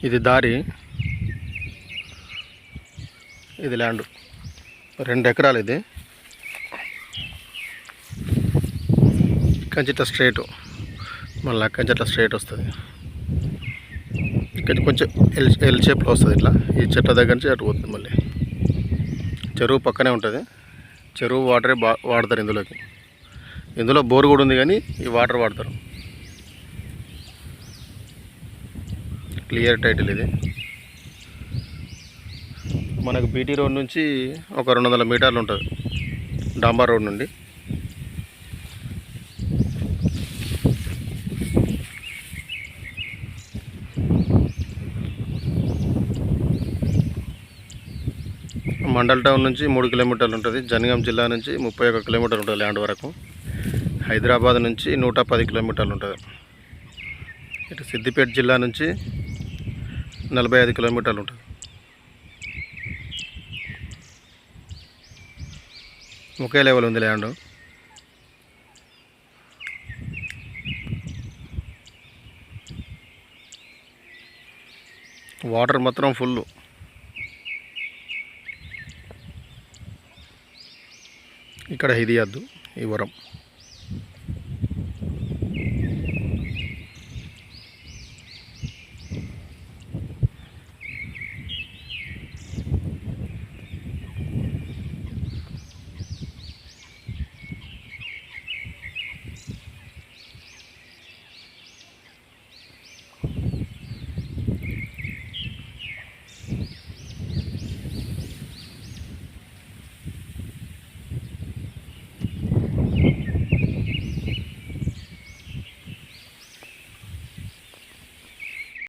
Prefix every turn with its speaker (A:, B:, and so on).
A: ఇది దారి, ఇది ల్యాండ్ 2 ఎకరాలు. ఇది కంచిట్ల స్ట్రేట్, మళ్ళీ కంచిట్ల స్ట్రేట్ వస్తుంది. ఇక్కడ కొంచెం ఎల్ షేప్లో వస్తుంది. ఇట్లా ఈ చెట్ల దగ్గర నుంచి అటు పోతుంది. మళ్ళీ చెరువు పక్కనే ఉంటుంది. చెరువు వాటరే వాడతారు ఇందులోకి. ఇందులో బోర్ కూడా ఉంది, కానీ ఈ వాటర్ వాడతారు. క్లియర్ టైటిల్ ఇది. మనకు బీటీ రోడ్ నుంచి ఒక 200 మీటర్లు ఉంటుంది, డాంబర్ రోడ్ నుండి. మండల్ టౌన్ నుంచి 3 కిలోమీటర్లు ఉంటుంది. జనగాం జిల్లా నుంచి 31 కిలోమీటర్లు ఉంటుంది ల్యాండ్ వరకు. హైదరాబాద్ నుంచి 110 కిలోమీటర్లు ఉంటుంది. ఇటు సిద్దిపేట జిల్లా నుంచి 45 కిలోమీటర్లు ఉంటుంది. ఒకే లెవెల్ ఉంది ల్యాండ్. వాటర్ మాత్రం ఫుల్. ఇక్కడ హిదియద్దు, ఈ వరం.